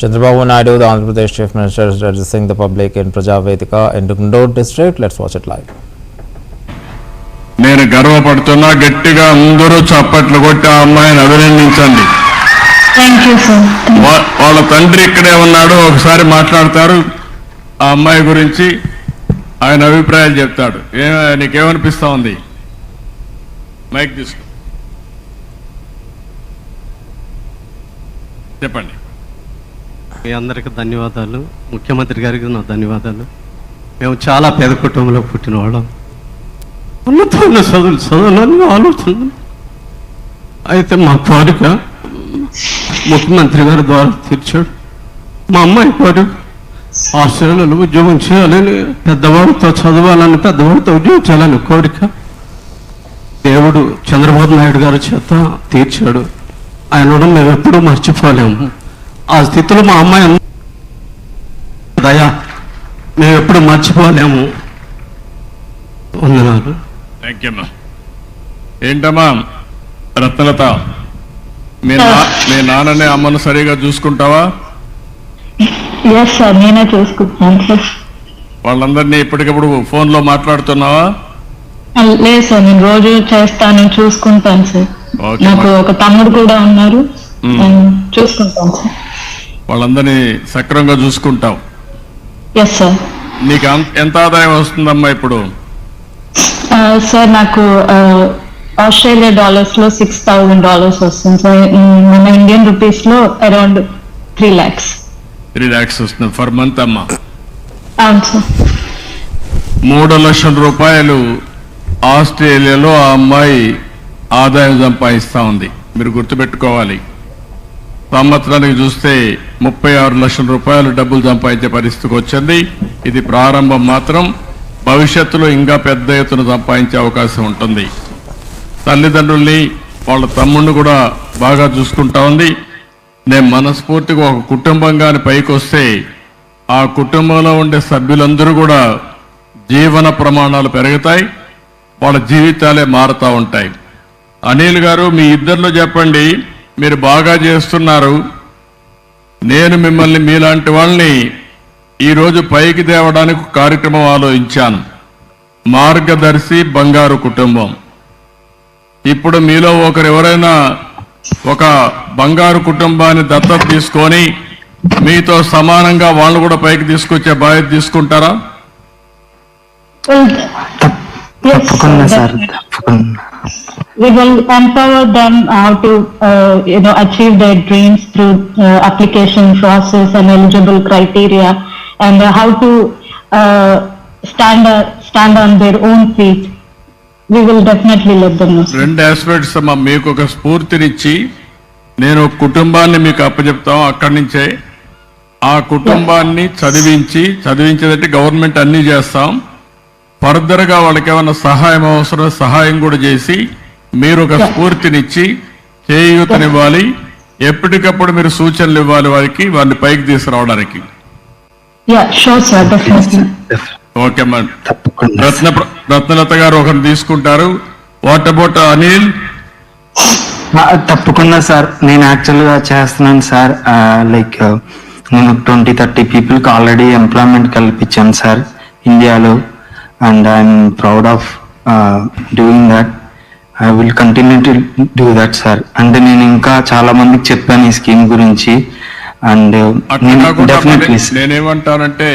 Chandrababu Naidu, the Andhra Pradesh Chief Minister, is addressing the public in Prajavedika in Gundooru district. Let's watch it live. నేను గర్వపడుతున్నా, గట్టిగా అందరూ చప్పట్లు కొట్టి ఆ అమ్మాయిని అభినందించండి. వాళ్ళ తండ్రి ఇక్కడే ఉన్నాడు, ఒకసారి మాట్లాడతారు ఆ అమ్మాయి గురించి, ఆయన అభిప్రాయాలు చెప్తాడు. నీకేమనిపిస్తా ఉంది? మైక్ తీసుకో, చెప్పండి. మీ అందరికీ ధన్యవాదాలు. ముఖ్యమంత్రి గారికి నా ధన్యవాదాలు. మేము చాలా పేద కుటుంబంలో పుట్టిన వాళ్ళం. ఉన్నతమైన చదువులని ఆలోచన అయితే మా కోరిక ముఖ్యమంత్రి గారి ద్వారా తీర్చాడు. మా అమ్మాయి కోరిక ఆస్ట్రేలియాలో ఉద్యోగం చేయాలని, పెద్దవాడితో చదవాలని, పెద్దవాడితో ఉద్యోగం చేయాలని కోరిక దేవుడు చంద్రబాబు నాయుడు గారి చేత తీర్చాడు. ఆయన మేము ఎప్పుడూ మర్చిపోలేము. ఆ స్థితిలో మా అమ్మాయి దయా మేము ఎప్పుడు మర్చిపోలేము. వందనాలు. ఏంటమ్మా రత్నలత, మీ నాన్నని అమ్మను సరిగా చూసుకుంటావా? నేనే చూసుకుంటాను సార్. వాళ్ళందరినీ ఇప్పటికప్పుడు ఫోన్ లో మాట్లాడుతున్నావా? లేదు సార్, నేను రోజు చేస్తాను, చూసుకుంటాను సార్. నాకు ఒక తమ్ముడు కూడా ఉన్నారు, చూసుకుంటాను సార్. వాళ్ళందరినీ సక్రమంగా చూసుకుంటావు? Yes sir. నీకు ఎంత ఆదాయం వస్తుందమ్మా ఇప్పుడు? సార్ నాకు ఆస్ట్రేలియా డాలర్స్ లో $6,000 వస్తుంది సార్. మన ఇండియన్ రూపీస్ లో అరౌండ్ 3 lakhs. 3 lakhs వస్తుంది ఫర్ మంత్ అమ్మా? అవును సార్. 3 లక్షల రూపాయలు ఆస్ట్రేలియాలో ఆ అమ్మాయి ఆదాయం సంపాదిస్తా ఉంది. మీరు గుర్తుపెట్టుకోవాలి, సంవత్సరానికి చూస్తే 36 లక్షల రూపాయలు డబ్బులు సంపాదించే పరిస్థితికి వచ్చింది. ఇది ప్రారంభం మాత్రం, భవిష్యత్తులో ఇంకా పెద్ద ఎత్తున సంపాదించే అవకాశం ఉంటుంది. తల్లిదండ్రుల్ని వాళ్ళ తమ్ముడిని కూడా బాగా చూసుకుంటా ఉంది. నేను మనస్ఫూర్తిగా ఒక కుటుంబంగాని పైకి వస్తే ఆ కుటుంబంలో ఉండే సభ్యులందరూ కూడా జీవన ప్రమాణాలు పెరుగుతాయి, వాళ్ళ జీవితాలే మారుతూ ఉంటాయి. అనిల్ గారు, మీ ఇద్దరిలో చెప్పండి, మీరు బాగా చేస్తున్నారు. నేను మిమ్మల్ని మీలాంటి వాళ్ళని ఈరోజు పైకి తేవడానికి కార్యక్రమం ఆలోచించాను, మార్గదర్శి బంగారు కుటుంబం. ఇప్పుడు మీలో ఒకరు ఎవరైనా ఒక బంగారు కుటుంబాన్ని దత్తత తీసుకొని మీతో సమానంగా వాళ్ళు కూడా పైకి తీసుకొచ్చే బాధ్యత తీసుకుంటారా? తప్పకుండా sir. We will empower them how to achieve their dreams through application process and eligible criteria, and how to stand on their own feet. We will definitely let them know. రెండు ఆస్పెక్ట్స్ అమ్మా, మీకు ఒక స్ఫూర్తినిచ్చి నేను కుటుంబాన్ని మీకు అప్పచెప్తాం. అక్కడి నుంచే ఆ కుటుంబాన్ని చదివించేదంటే గవర్నమెంట్ అన్ని చేస్తాం. ఫర్దర్ గా వాళ్ళకి ఏమైనా సహాయం అవసరం, సహాయం కూడా చేసి మీరు ఒక స్ఫూర్తినిచ్చి చేయూతనివ్వాలి. ఎప్పటికప్పుడు మీరు సూచనలు ఇవ్వాలి వారికి, వారిని పైకి తీసుకురావడానికి. ఓకే అమ్మా. రత్నలత గారు ఒకరిని తీసుకుంటారు. What about Anil? తప్పకుండా సార్, నేను యాక్చువల్గా చేస్తున్నాను సార్. లైక్ నేను 20-30 పీపుల్కి ఆల్రెడీ ఎంప్లాయ్మెంట్ కల్పించాను సార్ ఇండియాలో, and I'm proud of doing that. I will continue to do that sir. అంటే నేను ఇంకా చాలా మందికి చెప్పాను ఈ స్కీమ్ గురించి. అండ్ నేనేమంటానంటే